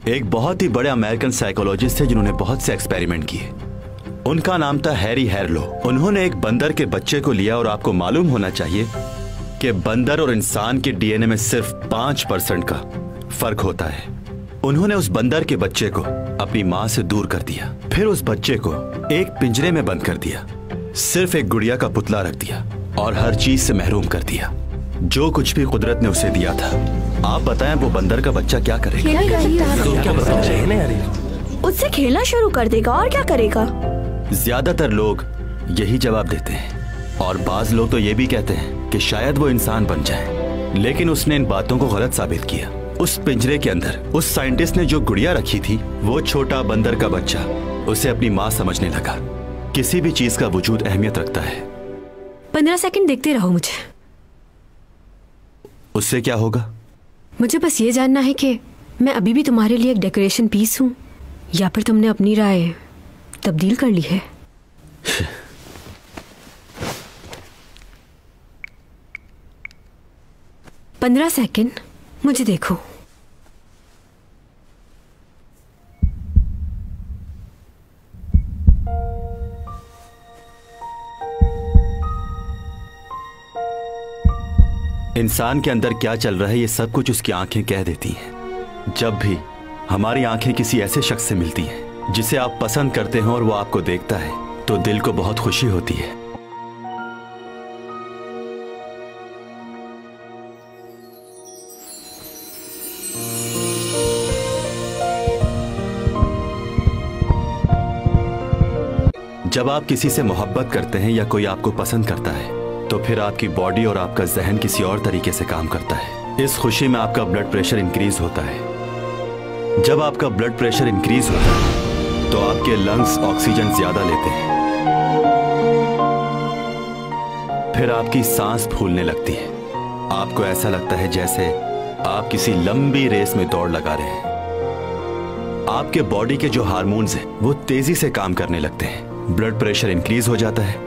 एक बहुत ही बड़े अमेरिकन साइकोलॉजिस्ट थे जिन्होंने बहुत से एक्सपेरिमेंट किए। उनका नाम था हैरी हैरलो। उन्होंने एक बंदर के बच्चे को लिया और आपको मालूम होना चाहिए कि बंदर और इंसान के डीएनए में सिर्फ 5% का फर्क होता है। उन्होंने उस बंदर के बच्चे को अपनी माँ से दूर कर दिया, फिर उस बच्चे को एक पिंजरे में बंद कर दिया, सिर्फ एक गुड़िया का पुतला रख दिया और हर चीज से महरूम कर दिया जो कुछ भी कुदरत ने उसे दिया था। आप बताएं वो बंदर का बच्चा क्या करेगा? उससे खेलना शुरू कर देगा और क्या करेगा? ज्यादातर लोग यही जवाब देते हैं और बाज लोग तो ये भी कहते हैं कि शायद वो इंसान बन जाए, लेकिन उसने इन बातों को गलत साबित किया। उस पिंजरे के अंदर उस साइंटिस्ट ने जो गुड़िया रखी थी, वो छोटा बंदर का बच्चा उसे अपनी माँ समझने लगा। किसी भी चीज का वजूद अहमियत रखता है। 15 सेकंड देखते रहो मुझे। उससे क्या होगा? मुझे बस ये जानना है कि मैं अभी भी तुम्हारे लिए एक डेकोरेशन पीस हूँ या फिर तुमने अपनी राय तब्दील कर ली है। पंद्रह सेकंड मुझे देखो। इंसान के अंदर क्या चल रहा है ये सब कुछ उसकी आंखें कह देती हैं। जब भी हमारी आंखें किसी ऐसे शख्स से मिलती हैं जिसे आप पसंद करते हो और वो आपको देखता है तो दिल को बहुत खुशी होती है। जब आप किसी से मोहब्बत करते हैं या कोई आपको पसंद करता है तो फिर आपकी बॉडी और आपका जहन किसी और तरीके से काम करता है। इस खुशी में आपका ब्लड प्रेशर इंक्रीज होता है। जब आपका ब्लड प्रेशर इंक्रीज होता है तो आपके लंग्स ऑक्सीजन ज्यादा लेते हैं, फिर आपकी सांस फूलने लगती है। आपको ऐसा लगता है जैसे आप किसी लंबी रेस में दौड़ लगा रहे हैं। आपके बॉडी के जो हार्मोन्स हैं वो तेजी से काम करने लगते हैं। ब्लड प्रेशर इंक्रीज हो जाता है,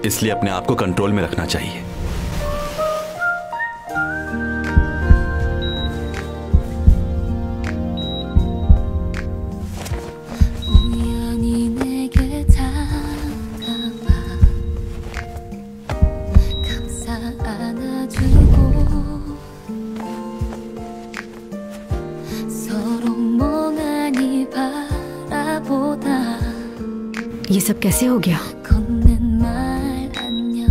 इसलिए अपने आप को कंट्रोल में रखना चाहिए। ये सब कैसे हो गया?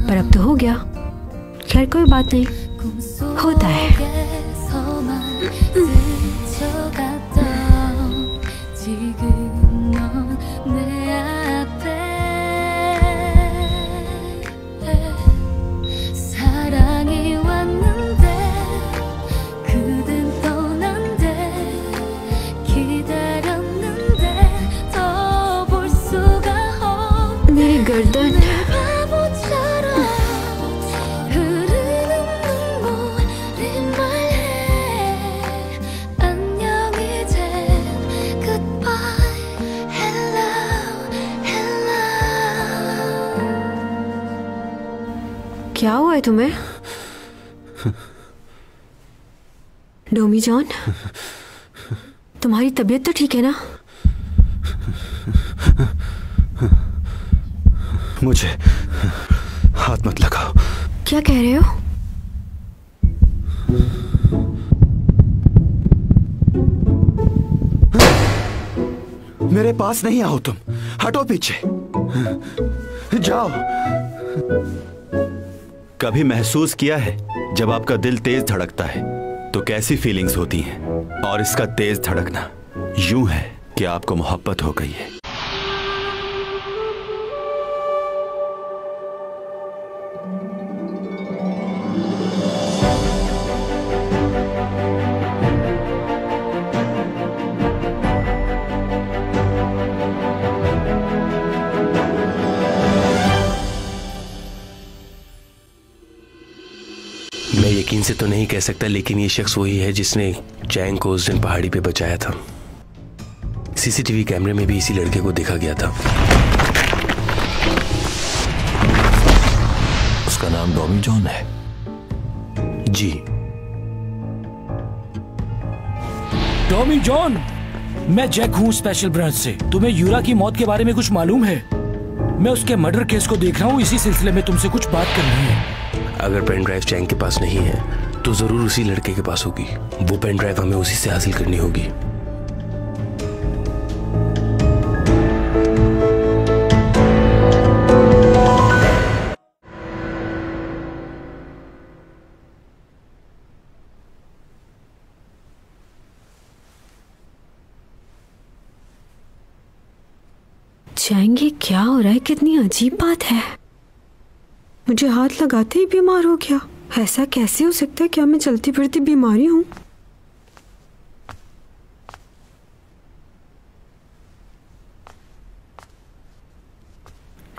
पर अब तो हो गया। खैर कोई बात नहीं, होता है। मेरी गर्दन क्या हुआ है तुम्हें? डोमी जॉन, तुम्हारी तबीयत तो ठीक है ना? मुझे हाथ मत लगाओ। क्या कह रहे हो? मेरे पास नहीं आओ, तुम हटो पीछे जाओ। कभी महसूस किया है जब आपका दिल तेज धड़कता है तो कैसी फीलिंग्स होती हैं? और इसका तेज धड़कना यूं है कि आपको मोहब्बत हो गई है। मैं यकीन से तो नहीं कह सकता, लेकिन ये शख्स वही है जिसने चैंग को उस दिन पहाड़ी पे बचाया था। सीसीटीवी कैमरे में भी इसी लड़के को देखा गया था। उसका नाम डोमी जॉन है? जी। टॉमी जॉन, मैं जैक हूँ स्पेशल ब्रांच से। तुम्हें यूरा की मौत के बारे में कुछ मालूम है? मैं उसके मर्डर केस को देख रहा हूँ, इसी सिलसिले में तुमसे कुछ बात करनी है। अगर पेन ड्राइव चैंग के पास नहीं है तो जरूर उसी लड़के के पास होगी। वो पेन ड्राइव हमें उसी से हासिल करनी होगी। जाएंगे, क्या हो रहा है? कितनी अजीब बात है। मुझे हाथ लगाते ही बीमार हो गया। ऐसा कैसे हो सकता है? क्या मैं चलती फिरती बीमारी हूँ?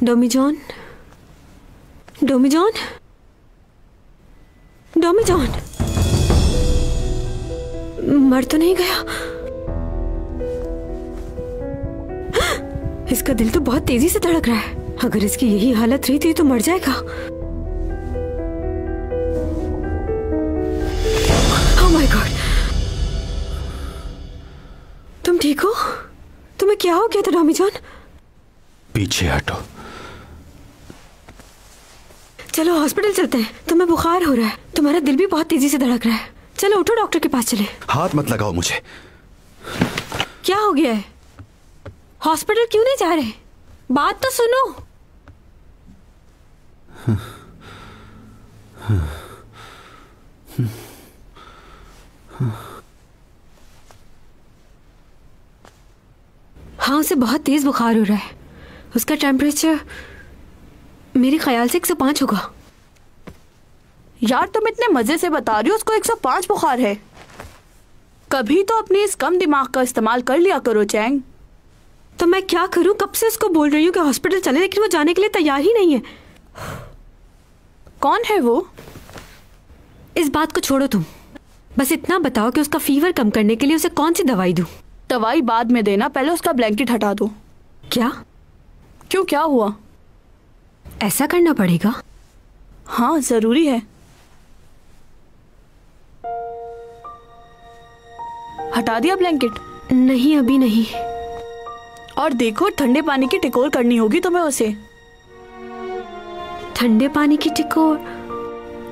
डोमी जॉन, डोमी जॉन, डोमी जॉन, मर तो नहीं गया? इसका दिल तो बहुत तेजी से धड़क रहा है। अगर इसकी यही हालत रही थी तो मर जाएगा। ओह माय गॉड, तुम ठीक हो? तुम्हें क्या हो गया था डॉमी जॉन? पीछे हटो। चलो हॉस्पिटल चलते हैं। तुम्हें बुखार हो रहा है, तुम्हारा दिल भी बहुत तेजी से धड़क रहा है। चलो उठो, डॉक्टर के पास चले। हाथ मत लगाओ मुझे। क्या हो गया है? हॉस्पिटल क्यों नहीं जा रहे? बात तो सुनो। हाँ, उसे बहुत तेज बुखार हो रहा है। उसका टेम्परेचर मेरे ख्याल से 105 होगा। यार तुम इतने मजे से बता रही हो उसको 105 बुखार है। कभी तो अपने इस कम दिमाग का इस्तेमाल कर लिया करो चैंग। तो मैं क्या करूं? कब से उसको बोल रही हूँ कि हॉस्पिटल चले, लेकिन वो जाने के लिए तैयार ही नहीं है। कौन है वो? इस बात को छोड़ो तुम। बस इतना बताओ कि उसका फीवर कम करने के लिए उसे कौन सी दवाई दूं? दवाई बाद में देना, पहले उसका ब्लैंकेट हटा दो। क्या? क्यों, क्या हुआ? ऐसा करना पड़ेगा? हाँ जरूरी है। हटा दिया ब्लैंकेट? नहीं, अभी नहीं। और देखो, ठंडे पानी की टिकोर करनी होगी तुम्हें उसे। ठंडे पानी की टिकोर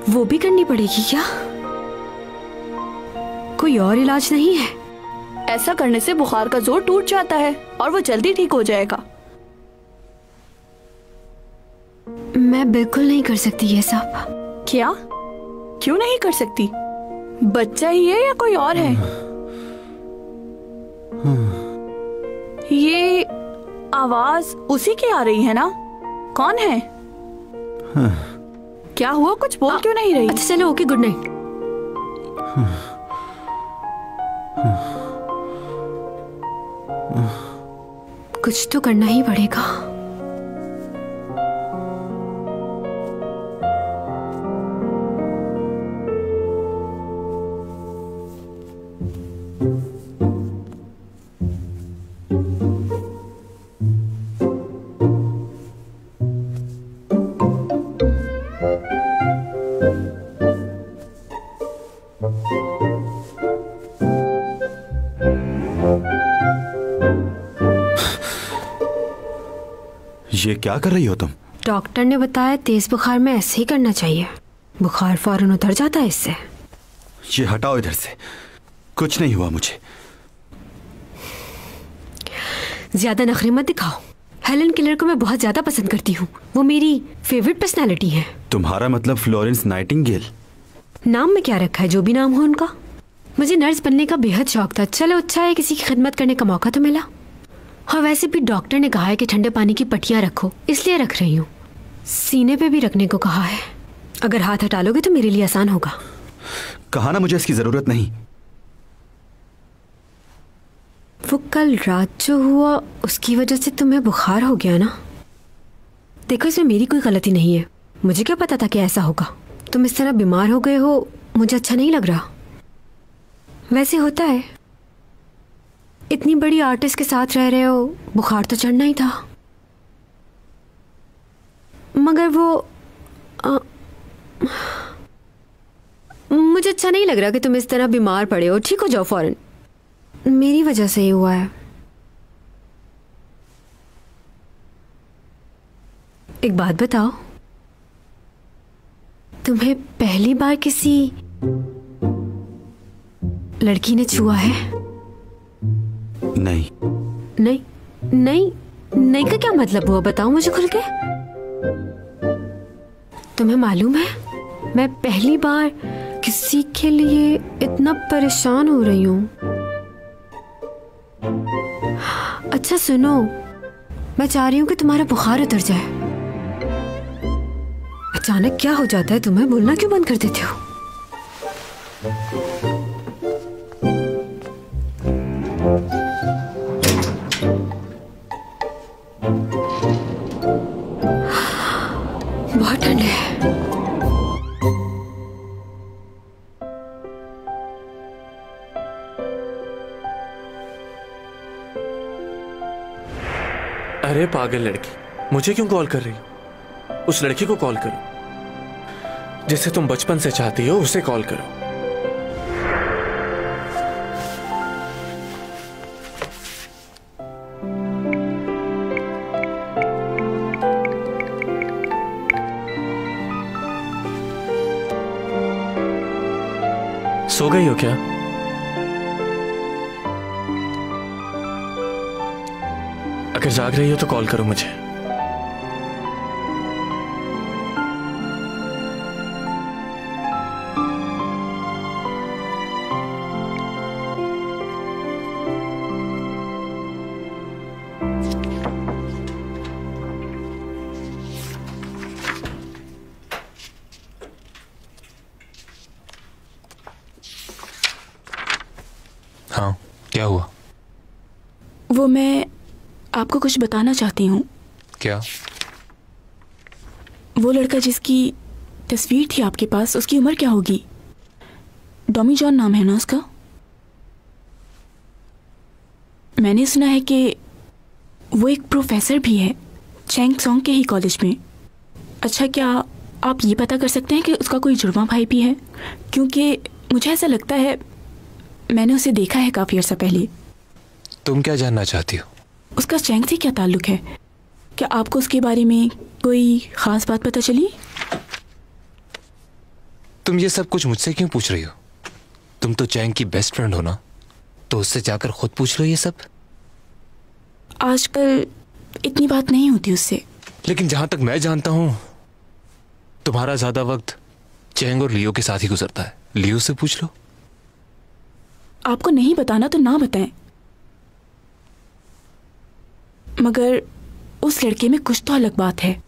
वो भी करनी पड़ेगी क्या? कोई और इलाज नहीं है? ऐसा करने से बुखार का जोर टूट जाता है और वो जल्दी ठीक हो जाएगा। मैं बिल्कुल नहीं कर सकती ये सब। क्या? क्यों नहीं कर सकती? बच्चा ही है या कोई और है? ये आवाज उसी की आ रही है ना? कौन है? क्या हुआ? कुछ बोल क्यों नहीं रही? अच्छा चलो, ओके, गुड नाइट। कुछ तो करना ही पड़ेगा। ये क्या कर रही हो तुम? डॉक्टर ने बताया तेज बुखार में ऐसे ही करना चाहिए। बुखार फौरन उतर जाता है इससे। ये हटाओ इधर से। कुछ नहीं हुआ मुझे। ज्यादा नखरे मत दिखाओ। हेलन किलर को मैं बहुत ज्यादा पसंद करती हूँ। वो मेरी फेवरेट पर्सनालिटी है। तुम्हारा मतलब फ्लोरेंस नाइटिंगेल? नाम में क्या रखा है, जो भी नाम हो उनका। मुझे नर्स बनने का बेहद शौक था। चलो अच्छा है, किसी की खिदमत करने का मौका तो मिला। हाँ, वैसे भी डॉक्टर ने कहा है कि ठंडे पानी की पट्टियां रखो, इसलिए रख रही हूँ। सीने पे भी रखने को कहा है। अगर हाथ हटा लोगे तो मेरे लिए आसान होगा। कहा ना मुझे इसकी जरूरत नहीं। वो कल रात जो हुआ उसकी वजह से तुम्हें बुखार हो गया ना? देखो, इसमें मेरी कोई गलती नहीं है। मुझे क्या पता था कि ऐसा होगा। तुम इस तरह बीमार हो गए हो, मुझे अच्छा नहीं लग रहा। वैसे होता है, इतनी बड़ी आर्टिस्ट के साथ रह रहे हो, बुखार तो चढ़ना ही था। मगर वो मुझे अच्छा नहीं लग रहा कि तुम इस तरह बीमार पड़े हो। ठीक हो जाओ फौरन। मेरी वजह से ही हुआ है। एक बात बताओ, तुम्हें पहली बार किसी लड़की ने छुआ है? नहीं। नहीं नहीं नहीं का क्या मतलब हुआ? बताओ मुझे खुल के। तुम्हें मालूम है मैं पहली बार किसी के लिए इतना परेशान हो रही हूं। अच्छा सुनो, मैं चाह रही हूं कि तुम्हारा बुखार उतर जाए। अचानक क्या हो जाता है तुम्हें? बोलना क्यों बंद कर देते हो? बहुत ठंड है। अरे पागल लड़की, मुझे क्यों कॉल कर रही? उस लड़की को कॉल करो जिसे तुम बचपन से चाहती हो, उसे कॉल करो। सो गई हो क्या? अगर जाग रही हो तो कॉल करो मुझे। हाँ, क्या हुआ? वो मैं आपको कुछ बताना चाहती हूँ। क्या? वो लड़का जिसकी तस्वीर थी आपके पास, उसकी उम्र क्या होगी? डॉमी जॉन नाम है ना उसका? मैंने सुना है कि वो एक प्रोफेसर भी है चैंग सॉन्ग के ही कॉलेज में। अच्छा, क्या आप ये पता कर सकते हैं कि उसका कोई जुड़वा भाई भी है? क्योंकि मुझे ऐसा लगता है मैंने उसे देखा है काफ़ी अर्सा पहले। तुम क्या जानना चाहती हो? उसका चैंग से क्या ताल्लुक है? क्या आपको उसके बारे में कोई ख़ास बात पता चली? तुम ये सब कुछ मुझसे क्यों पूछ रही हो? तुम तो चैंग की बेस्ट फ्रेंड हो ना, तो उससे जाकर खुद पूछ लो ये सब। आजकल इतनी बात नहीं होती उससे। लेकिन जहां तक मैं जानता हूं, तुम्हारा ज्यादा वक्त चैंग और लियो के साथ ही गुजरता है। लियो से पूछ लो। आपको नहीं बताना तो ना बताएं, मगर उस लड़के में कुछ तो अलग बात है।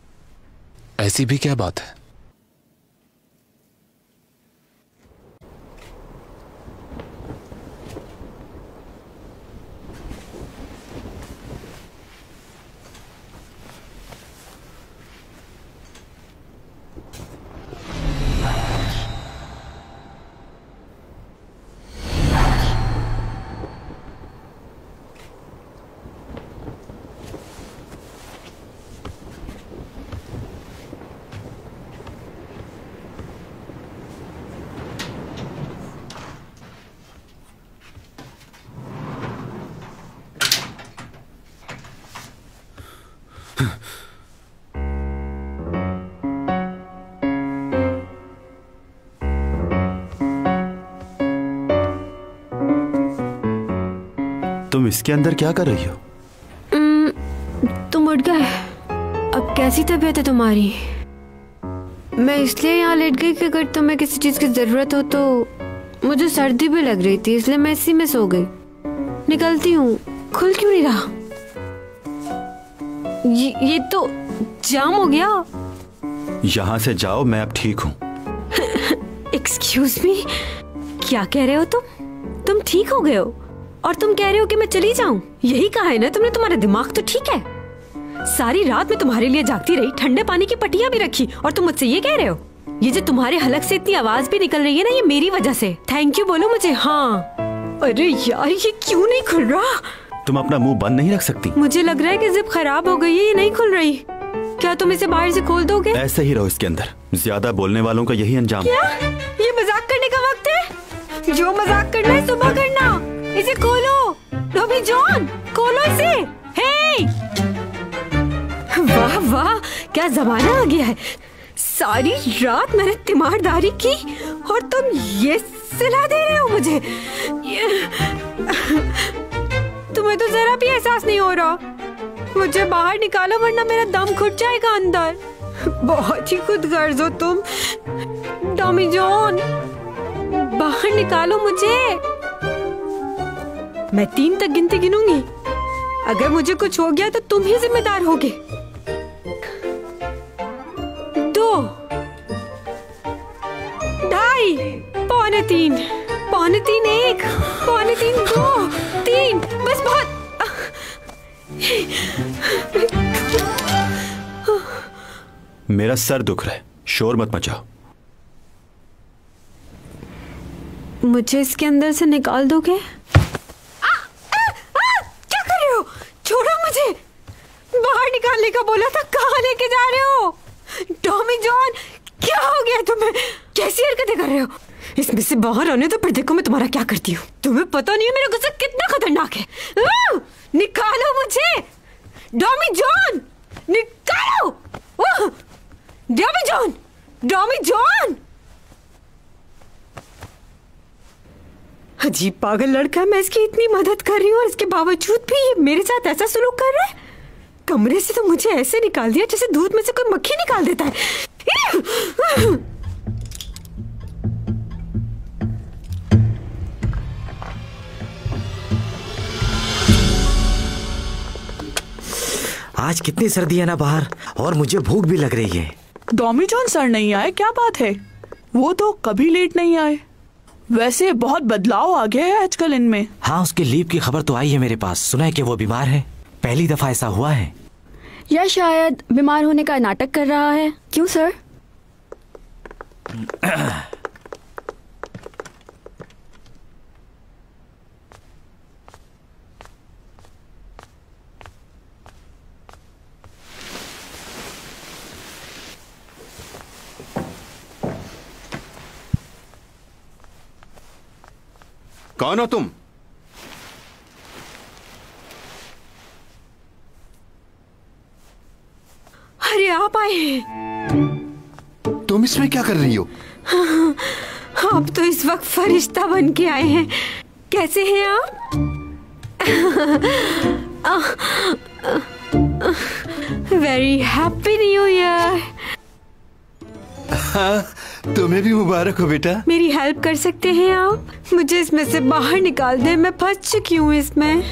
ऐसी भी क्या बात है? तुम इसके अंदर क्या कर रही हो? तुम उठ गए? अब कैसी तबीयत है तुम्हारी? मैं इसलिए यहाँ लेट गई कि अगर तुम्हें किसी चीज की जरूरत हो तो। मुझे सर्दी भी लग रही थी इसलिए मैं इसी में सो गई। निकलती हूँ। खुल क्यों नहीं रहा? ये तो जाम हो गया। यहाँ से जाओ, मैं अब ठीक हूँ। एक्सक्यूज मी, क्या कह रहे हो तुम ठीक हो गए हो और तुम कह रहे हो कि मैं चली जाऊं? यही कहा है ना तुमने? तुम्हारा दिमाग तो ठीक है। सारी रात मैं तुम्हारे लिए जागती रही, ठंडे पानी की पट्टियां भी रखी, और तुम मुझसे ये कह रहे हो? ये जो तुम्हारे हलक से इतनी आवाज भी निकल रही है ना, ये मेरी वजह से। थैंक यू बोलो मुझे। हाँ। अरे यार, ये क्यों नहीं खुल रहा? तुम अपना मुंह बंद नहीं रख सकती? मुझे लग रहा है कि जिप खराब हो गई है, ये नहीं खुल रही। क्या तुम इसे बाहर से खोल दोगे? ऐसे ही रहो इसके अंदर। ज्यादा बोलने वालों का यही अंजाम। क्या ये मजाक करने का वक्त है? जो मजाक करना है सुबह करना। इसे खोलो। डॉबी जॉन, खोलो इसे। हे! वाह वाह, क्या जमाना आ गया है। सारी रात मैंने तीमारदारी की और तुम ये सिला दे रहे हो मुझे। तुम्हें तो जरा भी एहसास नहीं हो रहा। मुझे बाहर निकालो वरना मेरा दम घुट जाएगा अंदर। बहुत ही खुदगर्ज हो तुम डॉमी जॉन, बाहर निकालो मुझे। मैं 3 तक गिनती गिनूंगी। अगर मुझे कुछ हो गया तो तुम ही जिम्मेदार होगे। 2, 2.5, 2.25, 2.25, 1, 2.25, 2, 3, बस बहुत। मेरा सर दुख रहा है, शोर मत मचाओ। मुझे इसके अंदर से निकाल दोगे? क्या कर रहे हो? छोड़ो मुझे। बाहर निकालने का बोला था, कहाँ लेके जा रहे हो? टॉमी जॉन, क्या हो गया तुम्हें? कैसी हरकतें कर रहे हो? इसमें से बाहर आने तो फिर देखो मैं तुम्हारा क्या करती हूँ। तुम्हें पता नहीं है मेरा गुस्सा कितना खतरनाक है। निकालो मुझे डॉमी जॉन, निकालो। डॉमी जॉन, डॉमी जॉन। अजीब पागल लड़का है। मैं इसकी इतनी मदद कर रही हूँ और इसके बावजूद भी ये मेरे साथ ऐसा सलूक कर रहा है। कमरे से तो मुझे ऐसे निकाल दिया जैसे दूध में से कोई मक्खी निकाल देता है। आज कितनी सर्दी है ना बाहर, और मुझे भूख भी लग रही है। डॉमी जॉन सर नहीं आए, क्या बात है? वो तो कभी लेट नहीं आए। वैसे बहुत बदलाव आ गया है आजकल इनमें। हाँ, उसके लीव की खबर तो आई है मेरे पास। सुना है कि वो बीमार है। पहली दफा ऐसा हुआ है। या शायद बीमार होने का नाटक कर रहा है। क्यों सर? कौन हो तुम? अरे आप आए हैं। तुम इसमें क्या कर रही हो? आप तो इस वक्त फरिश्ता बन के आए हैं। कैसे हैं आप? Very happy new year. हाँ, तुम्हें भी मुबारक हो बेटा। मेरी हेल्प कर सकते हैं आप? मुझे इसमें से बाहर निकाल दें, मैं फंस चुकी हूँ इसमें।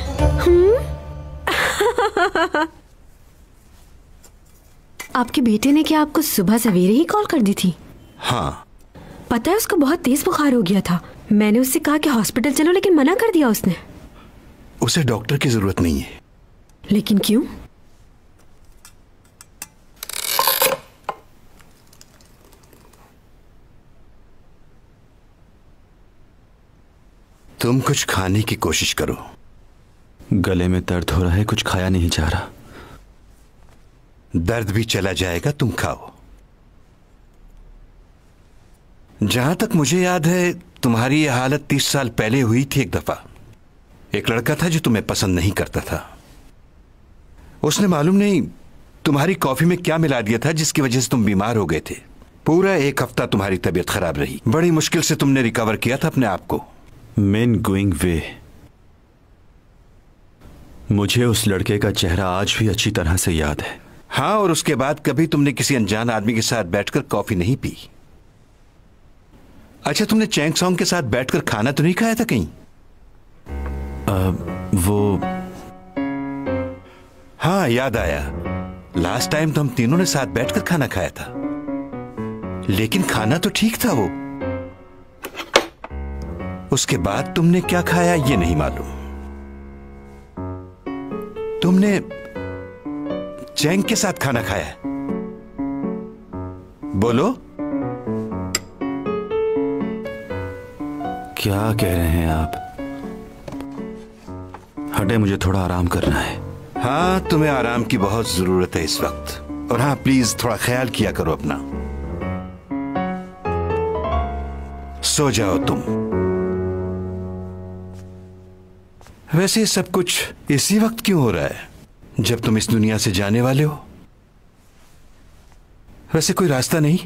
आपके बेटे ने क्या आपको सुबह सवेरे ही कॉल कर दी थी? हाँ। पता है उसको बहुत तेज बुखार हो गया था। मैंने उससे कहा कि हॉस्पिटल चलो, लेकिन मना कर दिया उसने। उसे डॉक्टर की जरूरत नहीं है। लेकिन क्यों? तुम कुछ खाने की कोशिश करो। गले में दर्द हो रहा है, कुछ खाया नहीं जा रहा। दर्द भी चला जाएगा, तुम खाओ। जहां तक मुझे याद है, तुम्हारी यह हालत 30 साल पहले हुई थी एक दफा। एक लड़का था जो तुम्हें पसंद नहीं करता था। उसने मालूम नहीं तुम्हारी कॉफी में क्या मिला दिया था जिसकी वजह से तुम बीमार हो गए थे। पूरा 1 हफ्ता तुम्हारी तबीयत खराब रही। बड़ी मुश्किल से तुमने रिकवर किया था अपने आप को। मेन गोइंग वे। मुझे उस लड़के का चेहरा आज भी अच्छी तरह से याद है। हाँ, और उसके बाद कभी तुमने किसी अनजान आदमी के साथ बैठकर कॉफी नहीं पी। अच्छा, तुमने चैंग सॉन्ग के साथ बैठकर खाना तो नहीं खाया था कहीं? वो हाँ, याद आया। लास्ट टाइम तो हम तीनों ने साथ बैठकर खाना खाया था, लेकिन खाना तो ठीक था वो। उसके बाद तुमने क्या खाया ये नहीं मालूम। तुमने चैंग के साथ खाना खाया है? बोलो। क्या कह रहे हैं आप? हटे, मुझे थोड़ा आराम करना है। हाँ, तुम्हें आराम की बहुत जरूरत है इस वक्त। और हाँ, प्लीज थोड़ा ख्याल किया करो अपना। सो जाओ तुम। वैसे सब कुछ इसी वक्त क्यों हो रहा है जब तुम इस दुनिया से जाने वाले हो? वैसे कोई रास्ता नहीं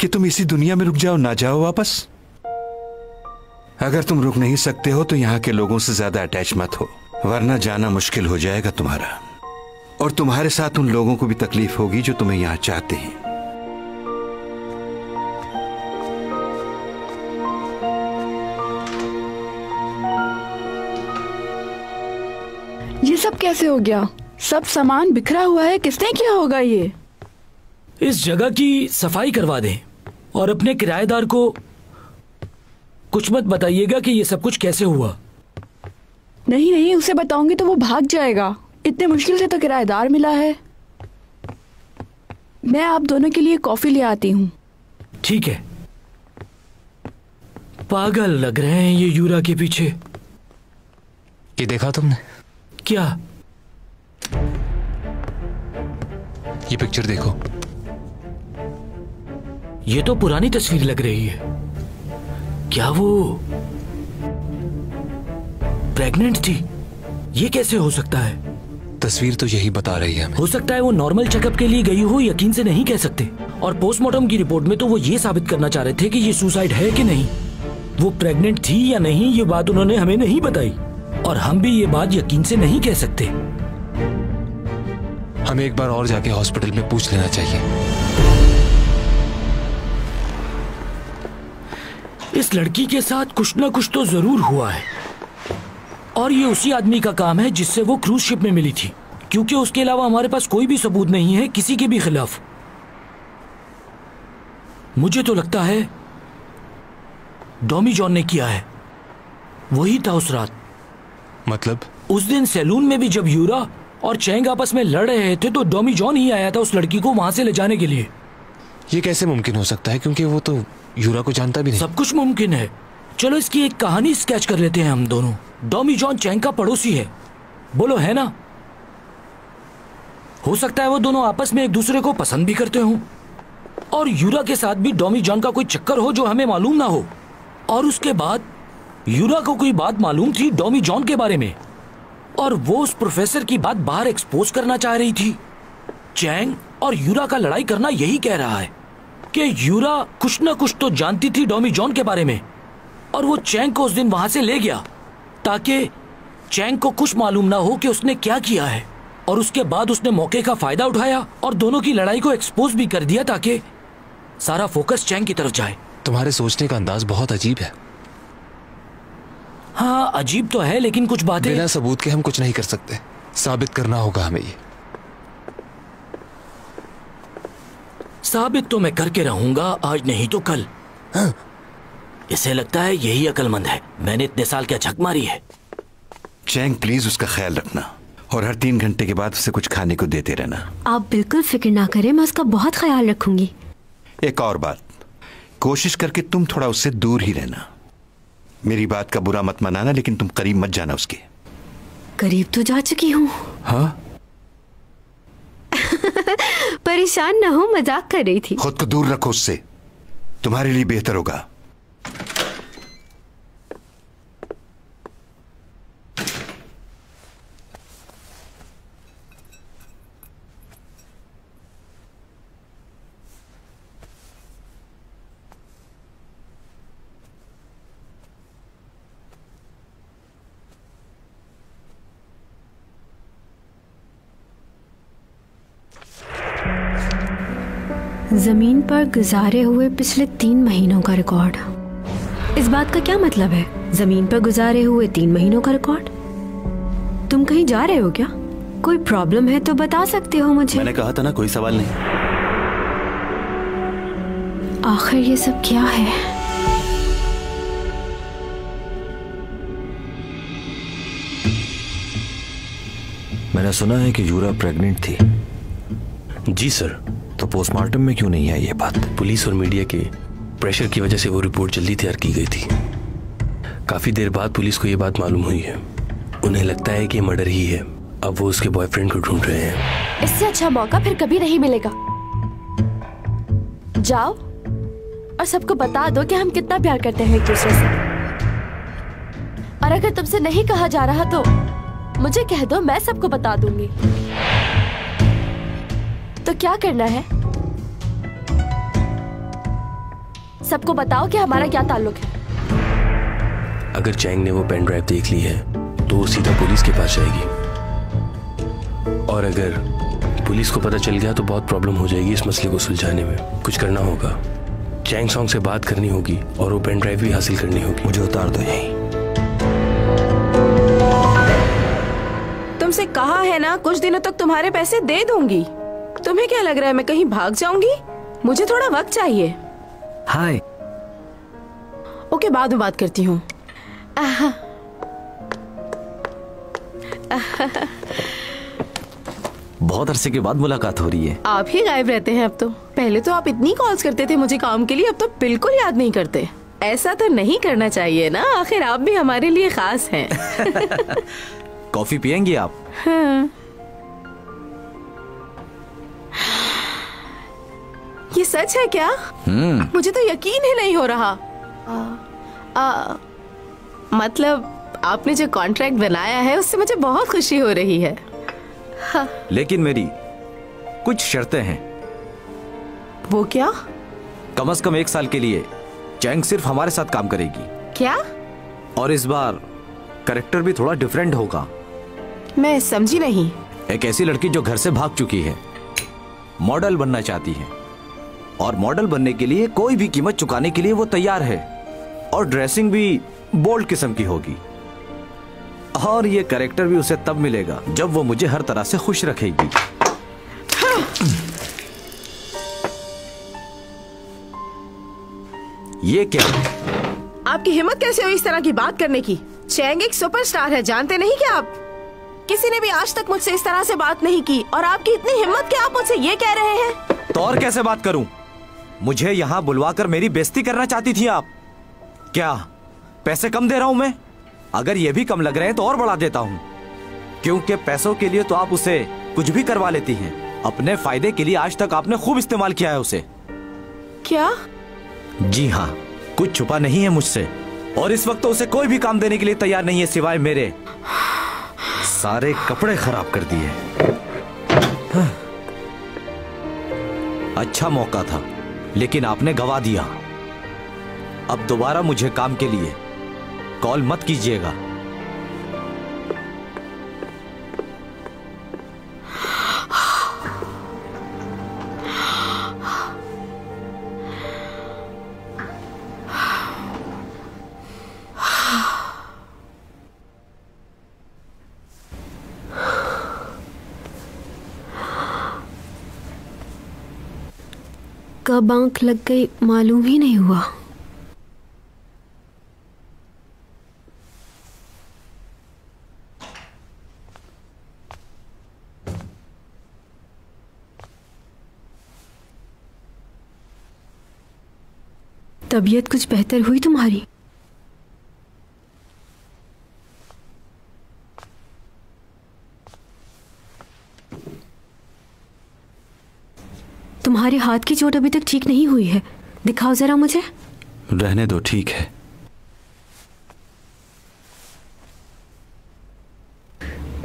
कि तुम इसी दुनिया में रुक जाओ, ना जाओ वापस? अगर तुम रुक नहीं सकते हो तो यहां के लोगों से ज्यादा अटैच मत हो, वरना जाना मुश्किल हो जाएगा तुम्हारा, और तुम्हारे साथ उन लोगों को भी तकलीफ होगी जो तुम्हें यहां चाहते हैं। ये सब कैसे हो गया? सब सामान बिखरा हुआ है, किसने किया होगा ये? इस जगह की सफाई करवा दें और अपने किराएदार को कुछ मत बताइएगा कि ये सब कुछ कैसे हुआ। नहीं नहीं, उसे बताऊंगी तो वो भाग जाएगा। इतने मुश्किल से तो किराएदार मिला है। मैं आप दोनों के लिए कॉफी ले आती हूँ। ठीक है। पागल लग रहे हैं ये यूरा के पीछे। ये देखा तुमने? क्या? ये पिक्चर देखो। ये तो पुरानी तस्वीर लग रही है। क्या वो प्रेग्नेंट थी? ये कैसे हो सकता है? तस्वीर तो यही बता रही है हमें। हो सकता है वो नॉर्मल चेकअप के लिए गई हो, यकीन से नहीं कह सकते। और पोस्टमार्टम की रिपोर्ट में तो वो ये साबित करना चाह रहे थे कि ये सुसाइड है कि नहीं। वो प्रेग्नेंट थी या नहीं ये बात उन्होंने हमें नहीं बताई, और हम भी ये बात यकीन से नहीं कह सकते। हमें एक बार और जाके हॉस्पिटल में पूछ लेना चाहिए। इस लड़की के साथ कुछ ना कुछ तो जरूर हुआ है, और ये उसी आदमी का काम है जिससे वो क्रूज शिप में मिली थी, क्योंकि उसके अलावा हमारे पास कोई भी सबूत नहीं है किसी के भी खिलाफ। मुझे तो लगता है डॉमी जॉन ने किया है। वही था उस रात। मतलब? उस दिन सैलून में भी जब यूरा और चैंग आपस में लड़ रहे थे तो डॉमी जॉन ही आया था उस लड़की को वहां से ले जाने के लिए। ये कैसे मुमकिन हो सकता है, क्योंकि वो तो यूरा को जानता भी नहीं। सब कुछ मुमकिन है। चलो इसकी एक कहानी स्केच कर लेते हैं हम दोनों। डॉमी जॉन चैंग का पड़ोसी है, बोलो है ना? हो सकता है वो दोनों आपस में एक दूसरे को पसंद भी करते हों, और यूरा के साथ भी डॉमी जॉन का कोई चक्कर हो जो हमें मालूम ना हो। और उसके बाद यूरा को कोई बात मालूम थी डॉमी जॉन के बारे में, और वो उस प्रोफेसर की बात बाहर एक्सपोज करना चाह रही थी। चैंग और यूरा का लड़ाई करना यही कह रहा है कि यूरा कुछ ना कुछ तो जानती थी डॉमी जॉन के बारे में, और वो चैंग को उस दिन वहां से ले गया ताकि चैंग को कुछ मालूम ना हो कि उसने क्या किया है। और उसके बाद उसने मौके का फायदा उठाया और दोनों की लड़ाई को एक्सपोज भी कर दिया ताकि सारा फोकस चैंग की तरफ जाए। तुम्हारे सोचने का अंदाज बहुत अजीब है। हाँ अजीब तो है, लेकिन कुछ बातें बिना सबूत के हम कुछ नहीं कर सकते। साबित करना होगा हमें ये। साबित तो मैं करके रहूंगा, आज नहीं तो कल। हाँ। इसे लगता है यही अक्लमंद है। मैंने इतने साल क्या झक मारी है। चैंग प्लीज उसका ख्याल रखना, और हर 3 घंटे के बाद उसे कुछ खाने को देते रहना। आप बिल्कुल फिक्र ना करें, मैं उसका बहुत ख्याल रखूंगी। एक और बात, कोशिश करके तुम थोड़ा उससे दूर ही रहना। मेरी बात का बुरा मत मनाना, लेकिन तुम करीब मत जाना उसके। करीब तो जा चुकी हूँ। हाँ? परेशान ना हो, मजाक कर रही थी। खुद को दूर रखो उससे, तुम्हारे लिए बेहतर होगा। जमीन पर गुजारे हुए पिछले 3 महीनों का रिकॉर्ड। इस बात का क्या मतलब है? जमीन पर गुजारे हुए 3 महीनों का रिकॉर्ड? तुम कहीं जा रहे हो क्या? कोई प्रॉब्लम है तो बता सकते हो मुझे। मैंने कहा था ना, कोई सवाल नहीं। आखिर ये सब क्या है? मैंने सुना है कि यूरा प्रेग्नेंट थी। जी सर। तो पोस्टमार्टम में क्यों नहीं आई ये बात? पुलिस और मीडिया के प्रेशर की वजह से वो रिपोर्ट जल्दी तैयार की गई थी। काफी देर बाद पुलिस को ये बात मालूम हुई है। उन्हें लगता है कि मर्डर ही है। अब वो उसके बॉयफ्रेंड को ढूंढ रहे हैं। इससे अच्छा मौका फिर कभी नहीं मिलेगा। जाओ और सबको बता दो कि हम कितना प्यार करते हैं एक दूसरे से। और अगर तुमसे नहीं कहा जा रहा तो मुझे कह दो, मैं सबको बता दूंगी। तो क्या करना है? सबको बताओ कि हमारा क्या ताल्लुक है। अगर चैंग ने वो पेन ड्राइव देख ली है तो वो सीधा पुलिस के पास जाएगी, और अगर पुलिस को पता चल गया तो बहुत प्रॉब्लम हो जाएगी इस मसले को सुलझाने में। कुछ करना होगा, चैंग सॉन्ग से बात करनी होगी और वो पेन ड्राइव भी हासिल करनी होगी। मुझे उतार दो यहीं। तुमसे कहा है ना कुछ दिनों तक तुम्हारे पैसे दे दूंगी। तुम्हें क्या लग रहा है मैं कहीं भाग जाऊंगी? मुझे थोड़ा वक्त चाहिए। हाय। ओके, बाद में बात करती हूँ। बहुत अरसे के बाद मुलाकात हो रही है। आप ही गायब रहते हैं अब तो। पहले तो आप इतनी कॉल्स करते थे मुझे काम के लिए, अब तो बिल्कुल याद नहीं करते। ऐसा तो नहीं करना चाहिए ना, आखिर आप भी हमारे लिए खास हैं। कॉफी पियेंगी आप? हाँ। ये सच है क्या? मुझे तो यकीन ही नहीं हो रहा। मतलब आपने जो कॉन्ट्रैक्ट बनाया है उससे मुझे बहुत खुशी हो रही है। हाँ। लेकिन मेरी कुछ शर्तें हैं। वो क्या? कम से कम 1 साल के लिए चैंग सिर्फ हमारे साथ काम करेगी। क्या? और इस बार कैरेक्टर भी थोड़ा डिफरेंट होगा। मैं समझी नहीं। एक ऐसी लड़की जो घर से भाग चुकी है, मॉडल बनना चाहती है, और मॉडल बनने के लिए कोई भी कीमत चुकाने के लिए वो तैयार है, और ड्रेसिंग भी बोल्ड किस्म की होगी। और ये कैरेक्टर भी उसे तब मिलेगा जब वो मुझे हर तरह से खुश रखेगी। ये क्या? आपकी हिम्मत कैसे हुई इस तरह की बात करने की? चैंग एक सुपरस्टार है, जानते नहीं क्या आप? किसी ने भी आज तक मुझसे इस तरह से बात नहीं की, और आपकी इतनी हिम्मत कि आप मुझसे ये कह रहे हैं? तो और कैसे बात करूं? मुझे यहाँ बुलवाकर मेरी बेइज्जती करना चाहती थी आप? क्या पैसे कम दे रहा हूं मैं? अगर ये भी कम लग रहे हैं तो और बढ़ा देता हूं, क्योंकि पैसों के लिए तो आप उसे कुछ भी करवा लेती हैं। अपने फायदे के लिए आज तक आपने खूब इस्तेमाल किया है उसे। क्या? जी हाँ, कुछ छुपा नहीं है मुझसे, और इस वक्त तो उसे कोई भी काम देने के लिए तैयार नहीं है सिवाय मेरे। सारे कपड़े खराब कर दिए। अच्छा मौका था, लेकिन आपने गवा दिया। अब दोबारा मुझे काम के लिए कॉल मत कीजिएगा। कब आंख लग गई मालूम ही नहीं हुआ। तबीयत कुछ बेहतर हुई तुम्हारी? तुम्हारे हाथ की चोट अभी तक ठीक नहीं हुई है, दिखाओ जरा मुझे। रहने दो, ठीक है।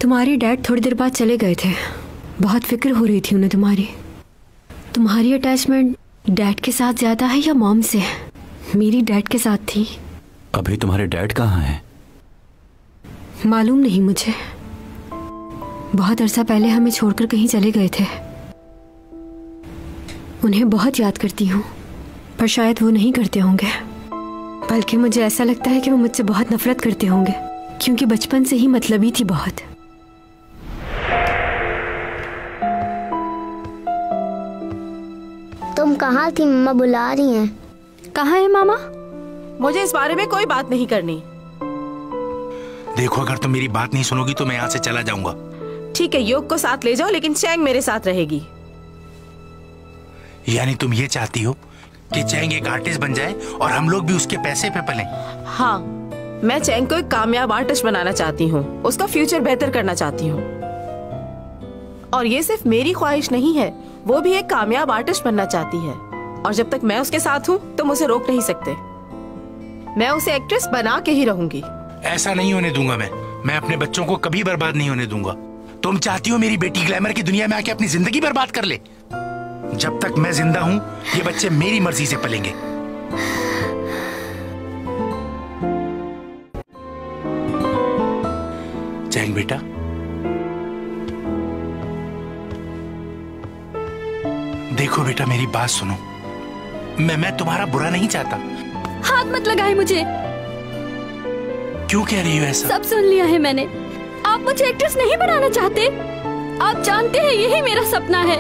तुम्हारे डैड थोड़ी देर बाद चले गए थे, बहुत फिक्र हो रही थी उन्हें तुम्हारी। तुम्हारी अटैचमेंट डैड के साथ ज्यादा है या मॉम से? मेरी डैड के साथ थी। अभी तुम्हारे डैड कहाँ हैं? मालूम नहीं मुझे, बहुत अरसा पहले हमें छोड़कर कहीं चले गए थे। उन्हें बहुत याद करती हूँ, पर शायद वो नहीं करते होंगे। बल्कि मुझे ऐसा लगता है कि वो मुझसे बहुत नफरत करते होंगे, क्योंकि बचपन से ही मतलबी थी बहुत। तुम कहाँ थी? मम्मा बुला रही हैं। कहाँ है मामा? मुझे इस बारे में कोई बात नहीं करनी। देखो, अगर तुम मेरी बात नहीं सुनोगी तो मैं यहाँ से चला जाऊंगा। ठीक है, योग को साथ ले जाओ, लेकिन चैंग मेरे साथ रहेगी। यानी तुम ये चाहती हो कि चैंग एक आर्टिस्ट बन जाए और हम लोग भी उसके पैसे पे पलें? हाँ, मैं चैंग को एक कामयाब आर्टिस्ट बनाना चाहती हूँ, उसका फ्यूचर बेहतर करना चाहती हूँ। और ये सिर्फ मेरी ख्वाहिश नहीं है, वो भी एक कामयाब आर्टिस्ट बनना चाहती है। और जब तक मैं उसके साथ हूँ तुम उसे रोक नहीं सकते। मैं उसे एक्ट्रेस बना के ही रहूंगी। ऐसा नहीं होने दूंगा मैं अपने बच्चों को कभी बर्बाद नहीं होने दूंगा। तुम चाहती हो मेरी बेटी ग्लैमर की दुनिया में आके अपनी जिंदगी बर्बाद कर ले? जब तक मैं जिंदा हूं ये बच्चे मेरी मर्जी से पलेंगे। चैंग बेटा, देखो बेटा मेरी बात सुनो, मैं तुम्हारा बुरा नहीं चाहता। हाथ मत लगाए मुझे। क्यों कह रही हो ऐसा? सब सुन लिया है मैंने। आप मुझे एक्ट्रेस नहीं बनाना चाहते। आप जानते हैं यही मेरा सपना है।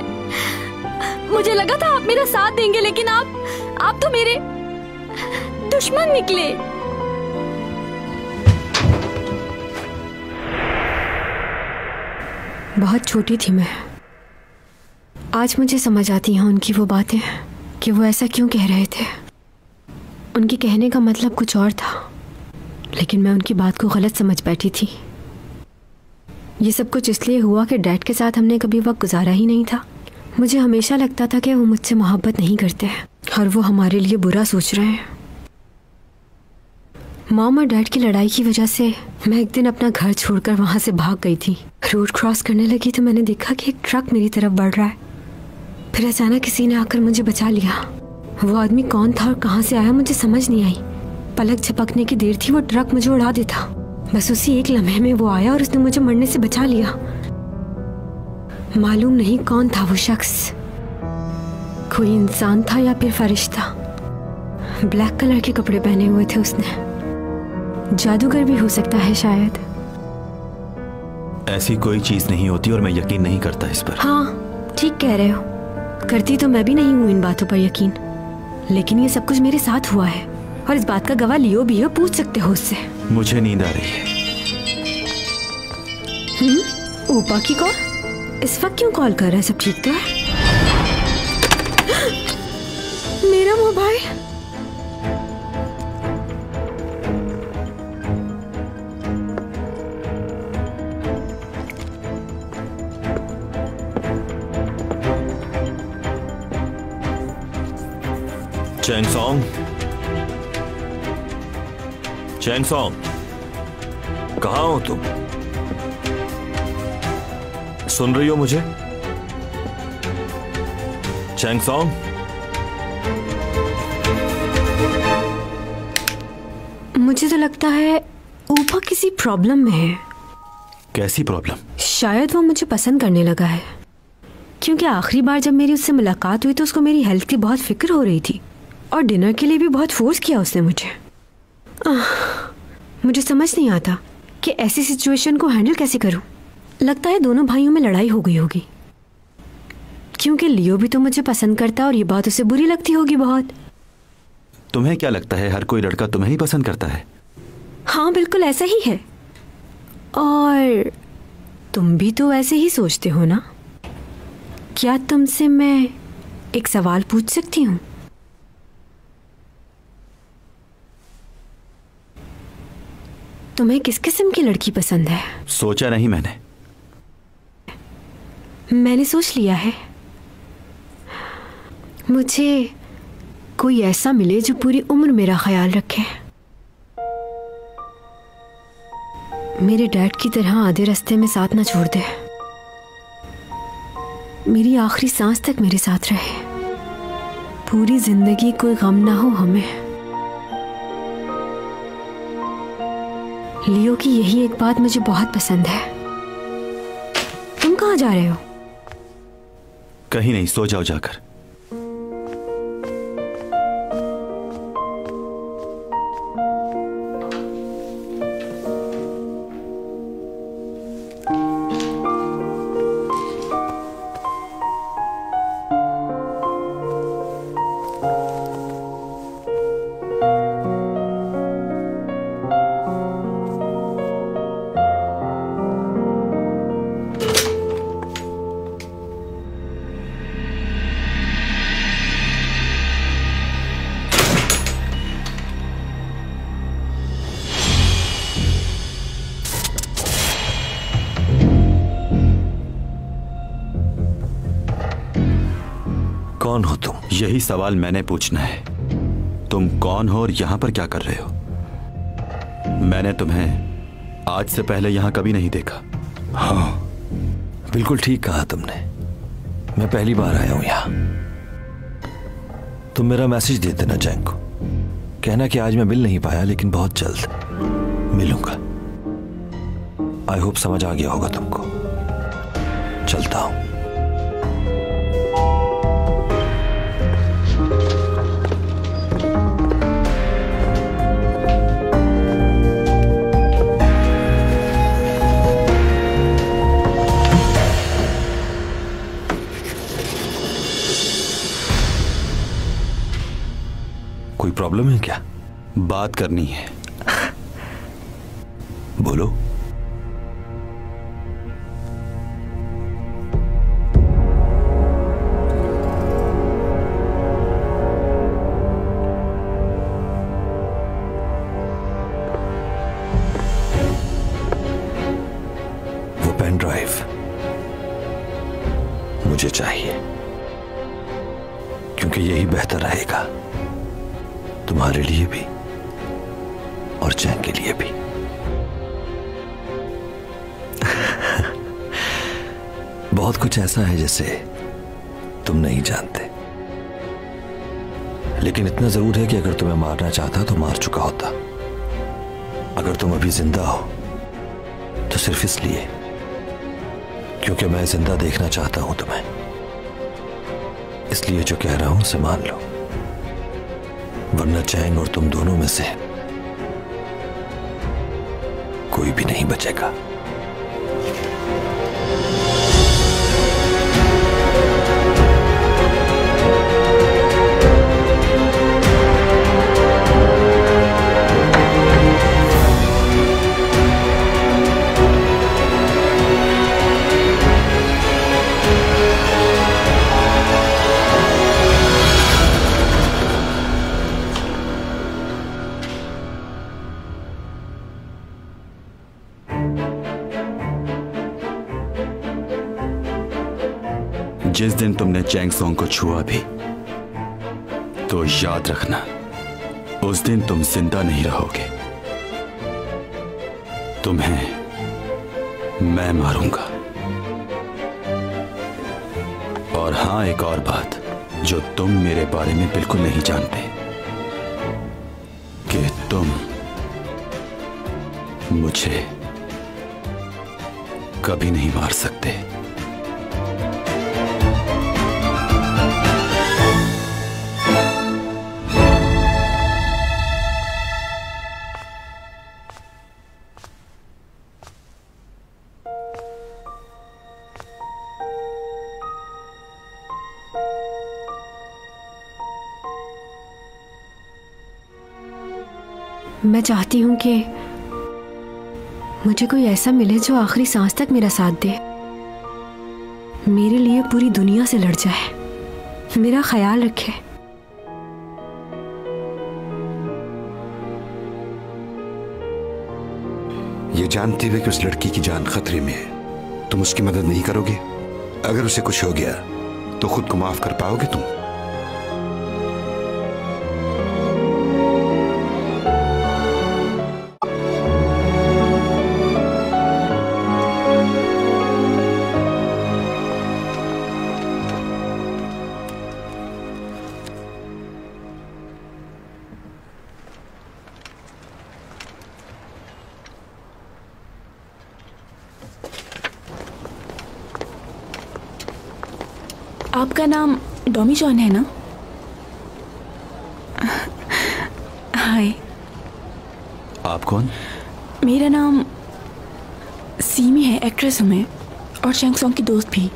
मुझे लगा था आप मेरा साथ देंगे, लेकिन आप तो मेरे दुश्मन निकले। बहुत छोटी थी मैं। आज मुझे समझ आती हैं उनकी वो बातें कि वो ऐसा क्यों कह रहे थे। उनके कहने का मतलब कुछ और था, लेकिन मैं उनकी बात को गलत समझ बैठी थी। ये सब कुछ इसलिए हुआ कि डैड के साथ हमने कभी वक्त गुजारा ही नहीं था। मुझे हमेशा लगता था कि वो मुझसे मोहब्बत नहीं करते और वो हमारे लिए बुरा सोच रहे हैं। मॉम और डैड की लड़ाई की वजह से मैं एक दिन अपना घर छोड़कर वहाँ से भाग गई थी। रोड क्रॉस करने लगी तो मैंने देखा कि एक ट्रक मेरी तरफ बढ़ रहा है। फिर अचानक किसी ने आकर मुझे बचा लिया। वो आदमी कौन था और कहाँ से आया मुझे समझ नहीं आई। पलक झपकने की देर थी, वो ट्रक मुझे उड़ा देता। बस उसी एक लम्हे में वो आया और उसने मुझे मरने से बचा लिया। मालूम नहीं कौन था वो शख्स, कोई इंसान था या फिर फरिश्ता। ब्लैक कलर के कपड़े पहने हुए थे उसने। जादूगर भी हो सकता है शायद। ऐसी कोई चीज नहीं होती और मैं यकीन नहीं करता इस पर। हाँ ठीक कह रहे हो, करती तो मैं भी नहीं हूँ इन बातों पर यकीन, लेकिन ये सब कुछ मेरे साथ हुआ है और इस बात का गवाह लियो भी हो, पूछ सकते हो उससे। मुझे नींद आ रही है। ऊपा की कॉल? इस वक्त क्यों कॉल कर रहा है? सब ठीक तो है? मेरा मोबाइल। चैंग सॉन्ग, चैंग सॉन्ग, कहाँ हो तुम? सुन रही हो मुझे? चैंग सॉन्ग, मुझे तो लगता है ऊपा किसी प्रॉब्लम में है। कैसी प्रॉब्लम? शायद वो मुझे पसंद करने लगा है, क्योंकि आखिरी बार जब मेरी उससे मुलाकात हुई तो उसको मेरी हेल्थ की बहुत फिक्र हो रही थी और डिनर के लिए भी बहुत फोर्स किया उसने मुझे। मुझे समझ नहीं आता कि ऐसी सिचुएशन को हैंडल कैसे करूं। लगता है दोनों भाइयों में लड़ाई हो गई होगी, क्योंकि लियो भी तो मुझे पसंद करता है और ये बात उसे बुरी लगती होगी बहुत। तुम्हें क्या लगता है हर कोई लड़का तुम्हें ही पसंद करता है? हाँ बिल्कुल ऐसा ही है, और तुम भी तो ऐसे ही सोचते हो ना? क्या तुमसे मैं एक सवाल पूछ सकती हूँ? तुम्हें किस किस्म की लड़की पसंद है? सोचा नहीं मैंने सोच लिया है। मुझे कोई ऐसा मिले जो पूरी उम्र मेरा ख्याल रखे, मेरे डैड की तरह आधे रास्ते में साथ ना छोड़ दे, मेरी आखिरी सांस तक मेरे साथ रहे, पूरी जिंदगी कोई गम ना हो हमें। लियो की यही एक बात मुझे बहुत पसंद है। तुम कहाँ जा रहे हो? कहीं नहीं, सो जाओ जाकर। कौन हो तुम? यही सवाल मैंने पूछना है। तुम कौन हो और यहां पर क्या कर रहे हो? मैंने तुम्हें आज से पहले यहाँ कभी नहीं देखा। हाँ, बिल्कुल ठीक कहा तुमने। मैं पहली बार आया हूं यहाँ। तुम मेरा मैसेज दे देना चैंग को, कहना कि आज मैं मिल नहीं पाया लेकिन बहुत जल्द मिलूंगा। आई होप समझ आ गया होगा तुमको। चलता हूं। कोई प्रॉब्लम है क्या? बात करनी है। बोलो। वो पेन ड्राइव मुझे चाहिए, क्योंकि यही बेहतर रहेगा तुम्हारे लिए भी और चैंग के लिए भी। बहुत कुछ ऐसा है जिसे तुम नहीं जानते, लेकिन इतना जरूर है कि अगर तुम्हें मारना चाहता तो मार चुका होता। अगर तुम अभी जिंदा हो तो सिर्फ इसलिए क्योंकि मैं जिंदा देखना चाहता हूं तुम्हें। इसलिए जो कह रहा हूं उसे मान लो, वरना चैंग और तुम दोनों में से कोई भी नहीं बचेगा। जिस दिन तुमने चैंग सॉन्ग को छुआ भी तो याद रखना, उस दिन तुम जिंदा नहीं रहोगे। तुम्हें मैं मारूंगा। और हां, एक और बात जो तुम मेरे बारे में बिल्कुल नहीं जानते, कि तुम मुझे कभी नहीं मार सकते। मैं चाहती हूं कि मुझे कोई ऐसा मिले जो आखिरी सांस तक मेरा साथ दे, मेरे लिए पूरी दुनिया से लड़ जाए, मेरा ख्याल रखे। ये जानते हुए कि उस लड़की की जान खतरे में है, तुम उसकी मदद नहीं करोगे? अगर उसे कुछ हो गया तो खुद को माफ कर पाओगे तुम? आपका नाम डॉमी जॉन है ना? हाय। आप कौन? मेरा नाम सीमी है, एक्ट्रेस हूँ मैं, और चैंग सॉन्ग की दोस्त भी।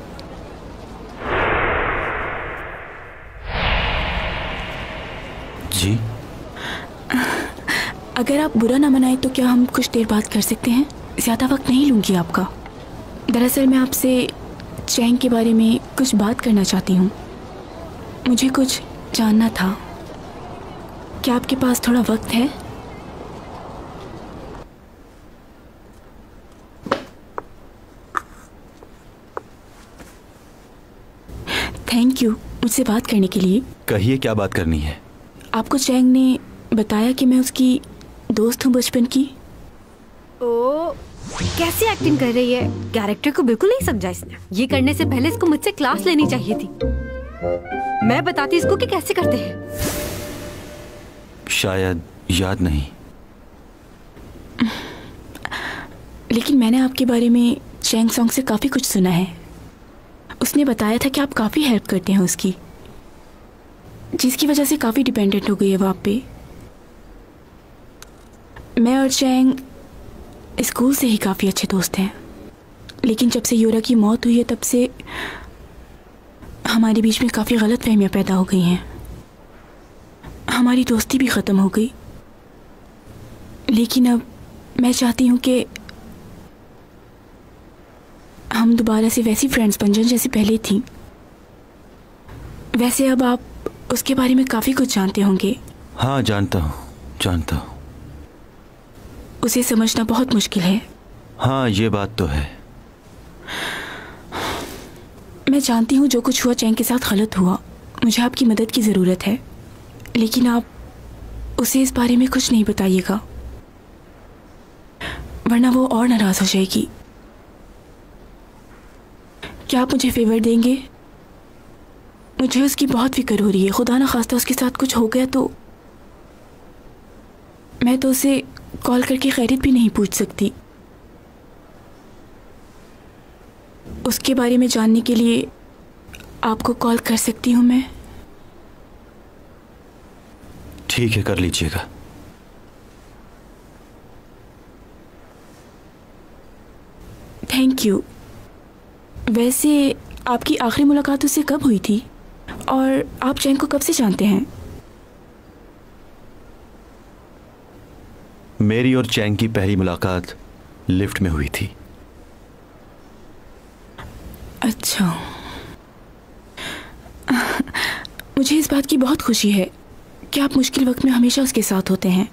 जी। अगर आप बुरा ना मनाए तो क्या हम कुछ देर बात कर सकते हैं? ज़्यादा वक्त नहीं लूँगी आपका। दरअसल मैं आपसे चैंग के बारे में कुछ बात करना चाहती हूँ। मुझे कुछ जानना था। क्या आपके पास थोड़ा वक्त है? थैंक यू मुझसे बात करने के लिए। कहिए, क्या बात करनी है? आपको चैंग ने बताया कि मैं उसकी दोस्त हूँ बचपन की। कैसी एक्टिंग कर रही है, कैरेक्टर को बिल्कुल नहीं समझा इसने। ये करने से पहले इसको मुझसे क्लास लेनी चाहिए थी। मैं बताती इसको कि कैसे करते हैं। शायद याद नहीं, लेकिन मैंने आपके बारे में चैंग सॉन्ग से काफी कुछ सुना है। उसने बताया था कि आप काफी हेल्प करते हैं उसकी, जिसकी वजह से काफी डिपेंडेंट हो गई है वो आप पे। मैं और चैंग स्कूल से ही काफी अच्छे दोस्त हैं, लेकिन जब से यूरा की मौत हुई है तब से हमारे बीच में काफी गलतफहमियां पैदा हो गई हैं। हमारी दोस्ती भी खत्म हो गई। लेकिन अब मैं चाहती हूँ कि हम दोबारा से वैसी फ्रेंड्स बन जाएं जैसी पहले थी। वैसे अब आप उसके बारे में काफी कुछ जानते होंगे। हाँ जानता हूँ, जानता हूँ। उसे समझना बहुत मुश्किल है। हाँ ये बात तो है। मैं जानती हूँ जो कुछ हुआ चैंग के साथ गलत हुआ। मुझे आपकी मदद की ज़रूरत है, लेकिन आप उसे इस बारे में कुछ नहीं बताइएगा, वरना वो और नाराज़ हो जाएगी। क्या आप मुझे फेवर देंगे? मुझे उसकी बहुत फिक्र हो रही है। खुदा ना खास्ता उसके साथ कुछ हो गया तो मैं तो उसे कॉल करके खैरियत भी नहीं पूछ सकती। उसके बारे में जानने के लिए आपको कॉल कर सकती हूँ मैं? ठीक है, कर लीजिएगा। Thank you. वैसे आपकी आखिरी मुलाकात उससे कब हुई थी और आप चैंग को कब से जानते हैं? मेरी और चैंग की पहली मुलाकात लिफ्ट में हुई थी। अच्छा, मुझे इस बात की बहुत खुशी है कि आप मुश्किल वक्त में हमेशा उसके साथ होते हैं।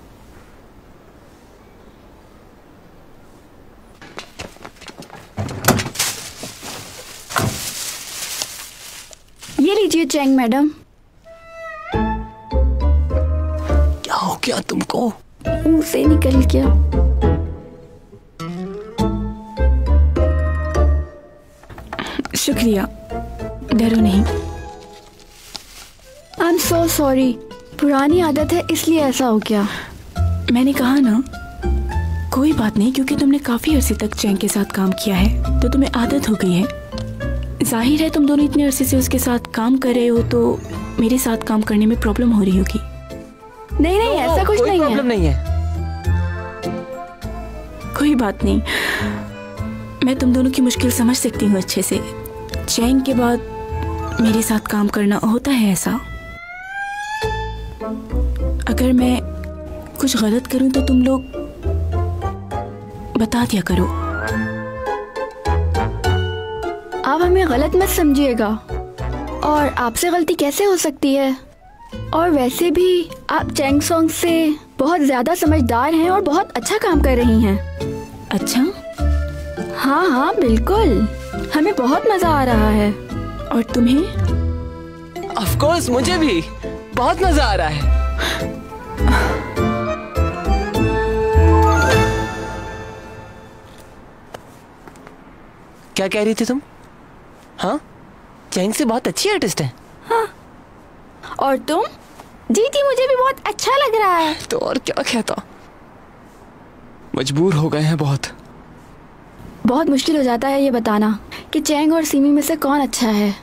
ये लीजिए चैंग मैडम। क्या हो गया तुमको? मुंह से निकल गया। शुक्रिया, डरो नहीं। आई एम सो सॉरी, पुरानी आदत है इसलिए ऐसा हो गया। मैंने कहा ना, कोई बात नहीं, क्योंकि तुमने काफी अरसे तक चैंग के साथ काम किया है तो तुम्हें आदत हो गई है। जाहिर है तुम दोनों इतने अरसे से उसके साथ काम कर रहे हो तो मेरे साथ काम करने में प्रॉब्लम हो रही होगी। नहीं नहीं, ऐसा कुछ नहीं है। प्रॉब्लम नहीं है। कोई बात नहीं, मैं तुम दोनों की मुश्किल समझ सकती हूँ अच्छे से। चैंग के बाद मेरे साथ काम करना होता है ऐसा। अगर मैं कुछ गलत करूं तो तुम लोग बता दिया करो। आप हमें गलत मत समझिएगा, और आपसे गलती कैसे हो सकती है? और वैसे भी आप चैंग सॉन्ग से बहुत ज्यादा समझदार हैं और बहुत अच्छा काम कर रही हैं। अच्छा? हाँ हाँ बिल्कुल, हमें बहुत मजा आ रहा है। और तुम्हें? ऑफ कोर्स, मुझे भी बहुत मजा आ रहा है। क्या कह रही थी तुम? हाँ, चैंग से बहुत अच्छी आर्टिस्ट है। हाँ, और तुम? जी जी, मुझे भी बहुत अच्छा लग रहा है। तो और क्या कहता, मजबूर हो गए हैं बहुत। बहुत मुश्किल हो जाता है ये बताना कि चैंग और सीमी में से कौन अच्छा है।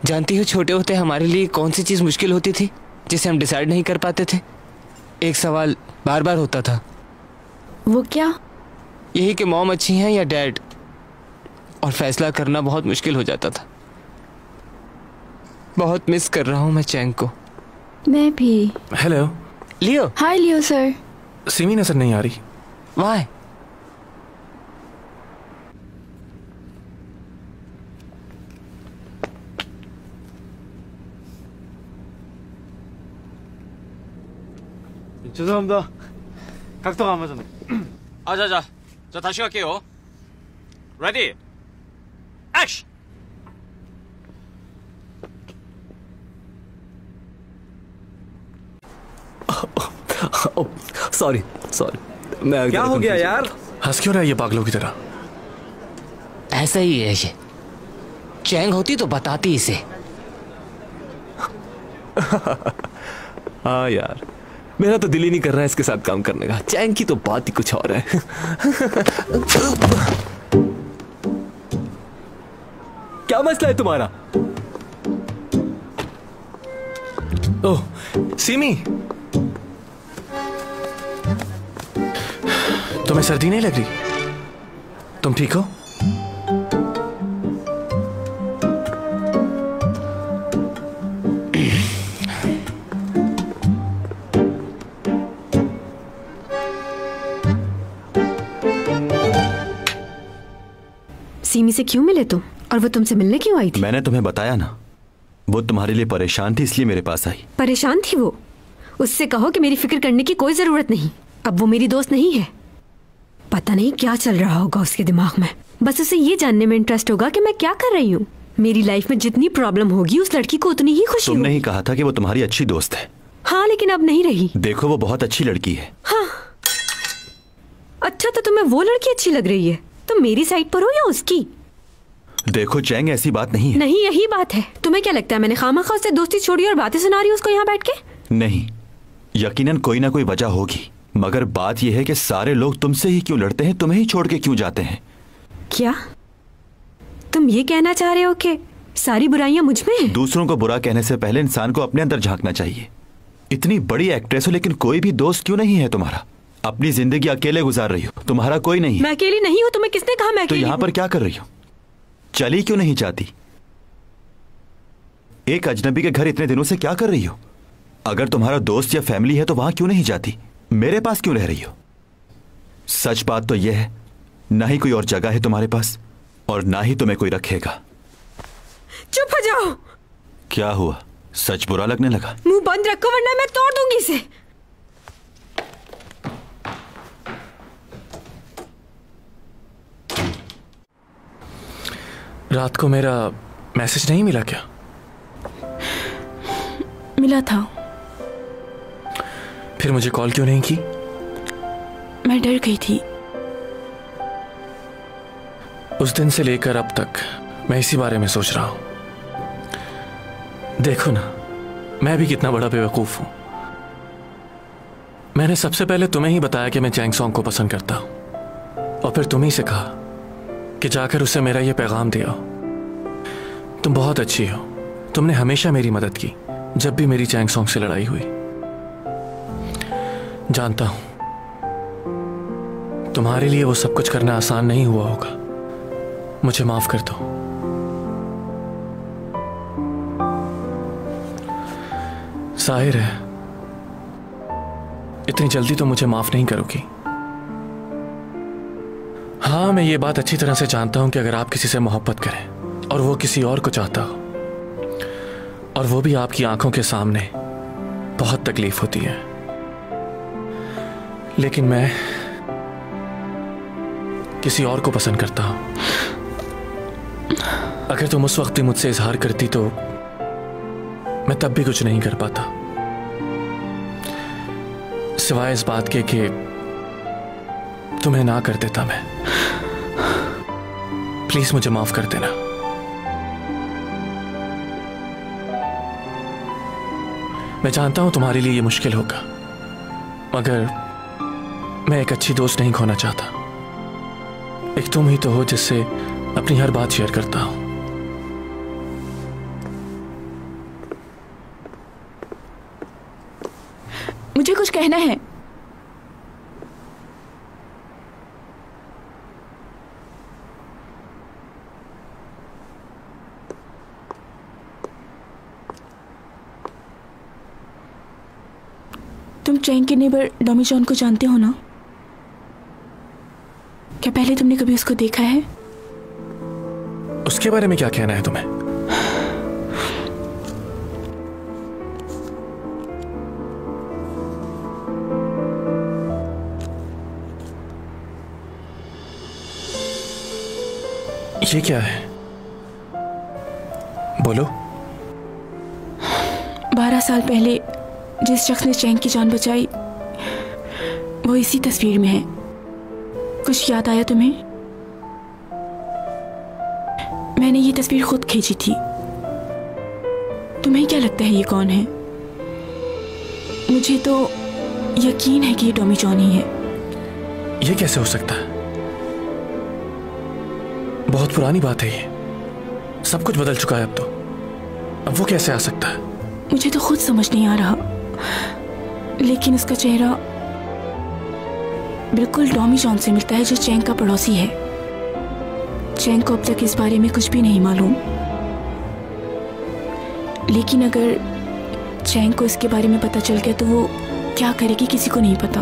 जानती हो, छोटे होते हमारे लिए कौन सी चीज मुश्किल होती थी जिसे हम डिसाइड नहीं कर पाते थे? एक सवाल बार बार होता था। वो क्या? यही कि मॉम अच्छी हैं या डैड, और फैसला करना बहुत मुश्किल हो जाता था। बहुत मिस कर रहा हूँ मैं चैंग को। मैं भी। हेलो लियो। हाय लियो सर। सिमी नजर नहीं आ रही। वाई? 죄송합니다. 각도가 안 맞았네. 자, 다시 갈게요. 레디, 액션! सॉरी, मैं क्या हो गया यार? हंस क्यों रहा है ये पागलों की तरह? ऐसा ही है ये। चैंग होती तो बताती इसे। हाँ यार, मेरा तो दिल ही नहीं कर रहा है इसके साथ काम करने का। चैंग की तो बात ही कुछ और है। क्या मसला है तुम्हारा? ओह सिमी, तुम्हें सर्दी नहीं लग रही? तुम ठीक हो? सीमी से क्यों मिले तुम? और वो तुमसे मिलने क्यों आई थी? मैंने तुम्हें बताया ना, वो तुम्हारे लिए परेशान थी इसलिए मेरे पास आई। परेशान थी वो? उससे कहो कि मेरी फिक्र करने की कोई जरूरत नहीं। अब वो मेरी दोस्त नहीं है। पता नहीं क्या चल रहा होगा उसके दिमाग में। बस उसे ये जानने में इंटरेस्ट होगा कि मैं क्या कर रही हूँ। मेरी लाइफ में जितनी प्रॉब्लम होगी उस लड़की को उतनी ही खुशी। तुमने ही कहा था कि वो तुम्हारी अच्छी दोस्त है। हाँ, लेकिन अब नहीं रही। देखो वो बहुत अच्छी लड़की है। हाँ, अच्छा तो तुम्हें वो लड़की अच्छी लग रही है? तुम मेरी साइड पर हो या उसकी? देखो चैंग, ऐसी बात नहीं है। नहीं, यही बात है। तुम्हें क्या लगता है मैंने खामखा उससे दोस्ती छोड़ी और बातें सुना रही हूँ उसको यहाँ बैठ के? नहीं, यकीनन कोई ना कोई वजह होगी, मगर बात यह है कि सारे लोग तुमसे ही क्यों लड़ते हैं, तुम्हें ही छोड़ के क्यों जाते हैं? क्या तुम ये कहना चाह रहे हो कि सारी बुराइयां मुझ में हैं? दूसरों को बुरा कहने से पहले इंसान को अपने अंदर झांकना चाहिए। इतनी बड़ी एक्ट्रेस हो लेकिन कोई भी दोस्त क्यों नहीं है तुम्हारा? अपनी जिंदगी अकेले गुजार रही हो, तुम्हारा कोई नहीं है। मैं अकेली नहीं हूँ। तुम्हें किसने कहा मैं तो अकेली यहाँ पर क्या कर रही हो? चली क्यों नहीं जाती? एक अजनबी के घर इतने दिनों से क्या कर रही हो? अगर तुम्हारा दोस्त या फैमिली है तो वहां क्यों नहीं जाती? मेरे पास क्यों रह रही हो? सच बात तो यह है, ना ही कोई और जगह है तुम्हारे पास और ना ही तुम्हें कोई रखेगा। चुप हो जाओ। क्या हुआ? सच बुरा लगने लगा? मुंह बंद रखो वरना मैं तोड़ दूंगी इसे। रात को मेरा मैसेज नहीं मिला क्या? मिला था। फिर मुझे कॉल क्यों नहीं की? मैं डर गई थी। उस दिन से लेकर अब तक मैं इसी बारे में सोच रहा हूं। देखो ना, मैं भी कितना बड़ा बेवकूफ हूं। मैंने सबसे पहले तुम्हें ही बताया कि मैं चैंग सॉन्ग को पसंद करता हूं, और फिर तुम ही से कहा कि जाकर उसे मेरा यह पैगाम दिया। तुम बहुत अच्छी हो। तुमने हमेशा मेरी मदद की जब भी मेरी चैंग सॉन्ग से लड़ाई हुई। जानता हूं तुम्हारे लिए वो सब कुछ करना आसान नहीं हुआ होगा। मुझे माफ कर दो। जाहिर है इतनी जल्दी तो मुझे माफ नहीं करोगी। हाँ, मैं ये बात अच्छी तरह से जानता हूं कि अगर आप किसी से मोहब्बत करें और वो किसी और को चाहता हो, और वो भी आपकी आंखों के सामने, बहुत तकलीफ होती है। लेकिन मैं किसी और को पसंद करता हूं। अगर तुम उस वक्त भी मुझसे इजहार करती तो मैं तब भी कुछ नहीं कर पाता, सिवाय इस बात के कि तुम्हें ना कर देता मैं। प्लीज मुझे माफ कर देना। मैं जानता हूं तुम्हारे लिए ये मुश्किल होगा, मगर मैं एक अच्छी दोस्त नहीं खोना चाहता। एक तुम ही तो हो जिससे अपनी हर बात शेयर करता हूं। मुझे कुछ कहना है। तुम चैंग के नेबर डॉमी जॉन को जानते हो ना? क्या पहले तुमने कभी उसको देखा है? उसके बारे में क्या कहना है तुम्हें? ये क्या है? बोलो। 12 साल पहले जिस शख्स ने चैंग की जान बचाई वो इसी तस्वीर में है। कुछ याद आया तुम्हें? मैंने ये तस्वीर खुद खींची थी। तुम्हें क्या लगता है ये कौन है? मुझे तो यकीन है कि ये टॉमी जॉन ही है। ये कैसे हो सकता है? बहुत पुरानी बात है ये। सब कुछ बदल चुका है अब वो कैसे आ सकता है? मुझे तो खुद समझ नहीं आ रहा, लेकिन उसका चेहरा बिल्कुल टॉमी जॉन से मिलता है, जो चैंग का पड़ोसी है। चैंग को अब तक इस बारे में कुछ भी नहीं मालूम, लेकिन अगर चैंग को इसके बारे में पता चल गया तो वो क्या करेगी किसी को नहीं पता।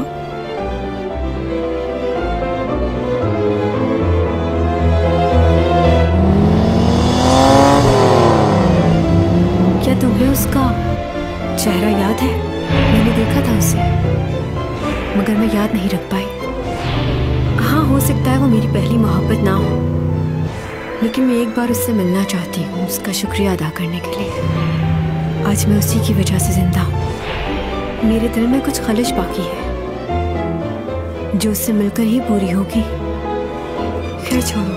क्या तुम्हें उसका चेहरा याद है? मैंने देखा था उसे, मगर मैं याद नहीं रख पाई। हाँ, हो सकता है वो मेरी पहली मोहब्बत ना हो, लेकिन मैं एक बार उससे मिलना चाहती हूँ, उसका शुक्रिया अदा करने के लिए। आज मैं उसी की वजह से जिंदा हूँ। मेरे दिल में कुछ खलिश बाकी है जो उससे मिलकर ही पूरी होगी। खैर छोड़ो।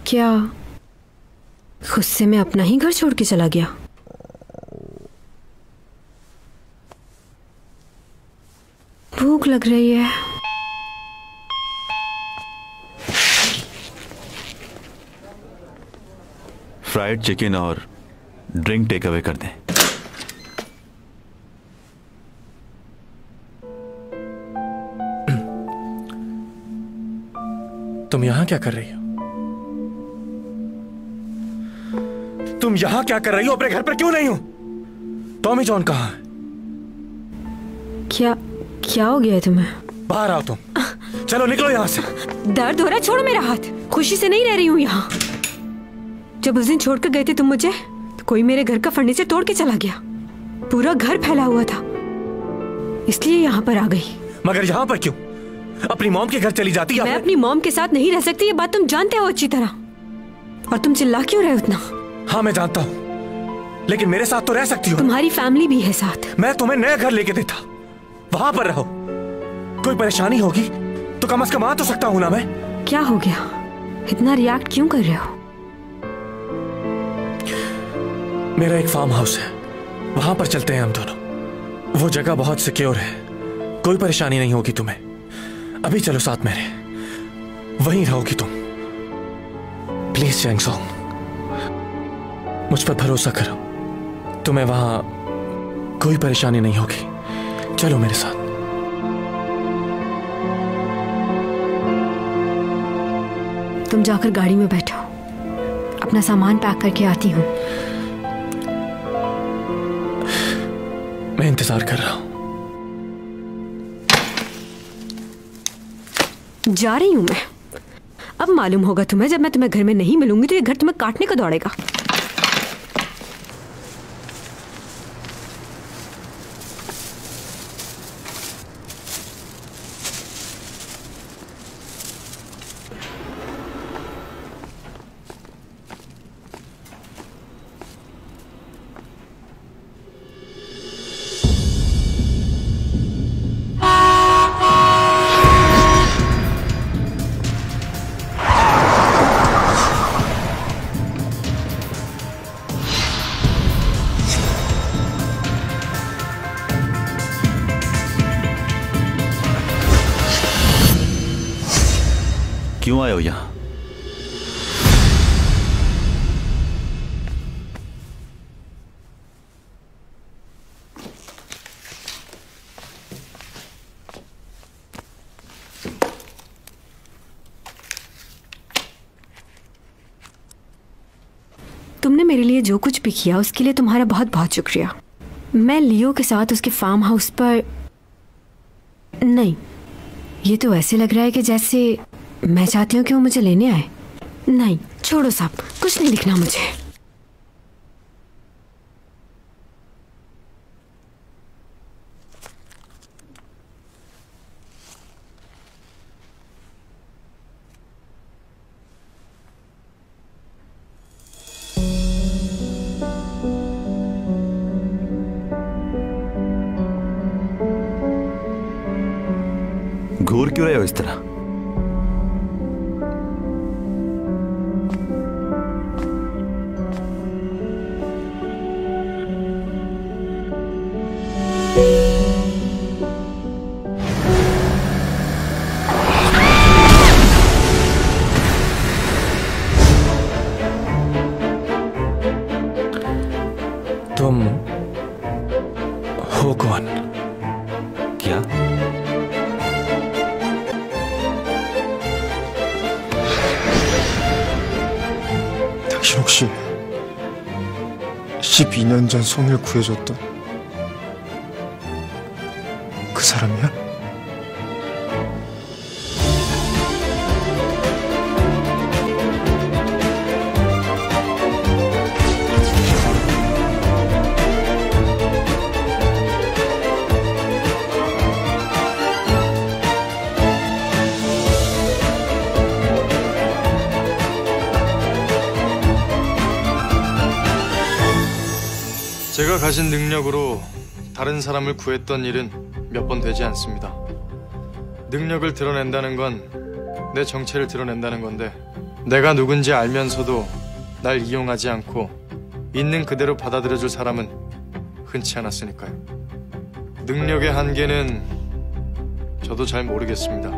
क्या गुस्से में अपना ही घर छोड़ के चला गया? भूख लग रही है। फ्राइड चिकन और ड्रिंक टेक अवे कर दें। तुम यहां क्या कर रही हो? तुम यहां क्या कर रही हो? अपने घर पर क्यों नहीं हो? टॉमी जॉन कहाँ है? क्या हो गया है तुम्हें? बाहर आओ तुम। चलो निकलो यहाँ से। दर्द हो रहा है, छोड़ो मेरा हाथ। खुशी से नहीं रह रही हूँ यहाँ। जब उस दिन छोड़कर गए थे तुम मुझे, तो कोई मेरे घर का फर्नीचर तोड़ के चला गया। पूरा घर फैला हुआ था, इसलिए यहाँ पर आ गई। मगर यहाँ पर क्यों? अपनी मॉम के घर चली जाती। मैं अपनी मॉम के साथ नहीं रह सकती, ये बात तुम जानते हो अच्छी तरह। और तुम चिल्ला क्यों रहे हो इतना? हाँ मैं जानता हूँ, लेकिन मेरे साथ तो रह सकती हो। तुम्हारी फैमिली भी है साथ। मैं तुम्हें नया घर लेके देता, वहां पर रहो। कोई परेशानी होगी तो कम से कम आ तो सकता हूं ना मैं। क्या हो गया? इतना रिएक्ट क्यों कर रहे हो? मेरा एक फार्म हाउस है, वहां पर चलते हैं हम दोनों। वो जगह बहुत सिक्योर है, कोई परेशानी नहीं होगी तुम्हें। अभी चलो साथ मेरे, वहीं रहोगी तुम। प्लीज चैंग सॉन्ग, मुझ पर भरोसा करो, तुम्हें वहां कोई परेशानी नहीं होगी। चलो मेरे साथ। तुम जाकर गाड़ी में बैठो, अपना सामान पैक करके आती हूँ। मैं इंतजार कर रहा हूं। जा रही हूं मैं। अब मालूम होगा तुम्हें, जब मैं तुम्हें घर में नहीं मिलूंगी तो ये घर तुम्हें काटने को दौड़ेगा। क्यों आए हो यहां? तुमने मेरे लिए जो कुछ भी किया उसके लिए तुम्हारा बहुत बहुत शुक्रिया। मैं लियो के साथ उसके फार्म हाउस पर नहीं, ये तो ऐसे लग रहा है कि जैसे मैं चाहती हूँ कि वो मुझे लेने आए। नहीं, छोड़ो सब, कुछ नहीं दिखना मुझे। घूर क्यों रहे हो इस तरह? तुम हो कौन? क्या? 당신 혹시 12년 전 손을 구해줬던 그 사람이야? 제가 가진 능력으로 다른 사람을 구했던 일은 몇 번 되지 않습니다. 능력을 드러낸다는 건 내 정체를 드러낸다는 건데 내가 누군지 알면서도 날 이용하지 않고 있는 그대로 받아들여줄 사람은 흔치 않았으니까요. 능력의 한계는 저도 잘 모르겠습니다.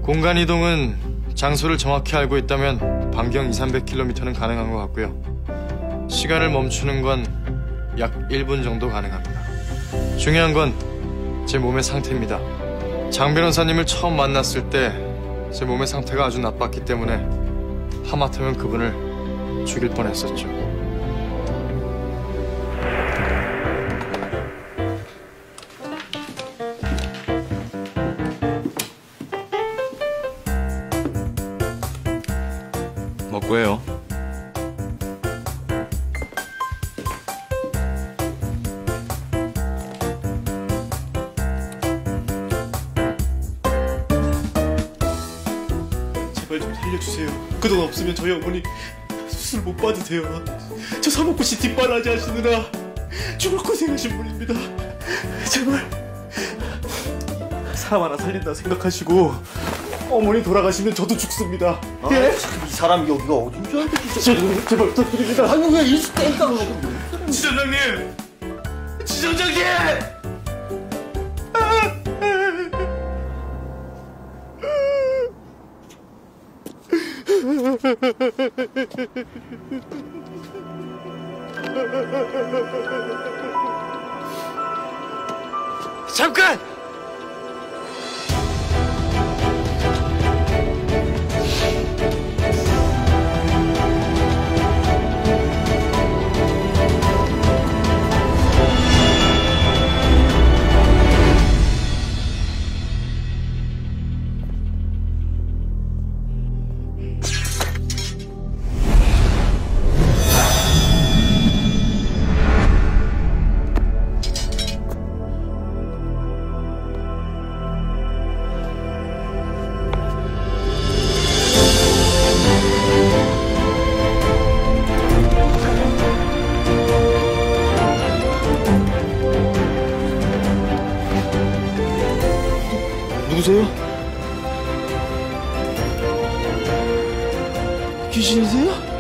공간 이동은 장소를 정확히 알고 있다면 반경 200-300km는 가능한 것 같고요. 시간을 멈추는 건 약 1분 정도 가능합니다. 중요한 건 제 몸의 상태입니다. 장 변호사님을 처음 만났을 때 제 몸의 상태가 아주 나빴기 때문에 하마터면 그분을 죽일 뻔했었죠. 먹고 해요. 제발 좀 살려주세요. 그 돈 없으면 저희 어머니 수술 못 받으세요. 저 사먹고시 뒷바라지 하시느라 죽을 고생하신 분입니다. 제발 사람 하나 살린다 생각하시고 어머니 돌아가시면 저도 죽습니다. 예? 이 사람이 여기가 어딘 줄 알고 제발 부탁드립니다. 한국에 일수 때니까 지점장님! 지점장님! 잠깐! 누구세요? 귀신이세요?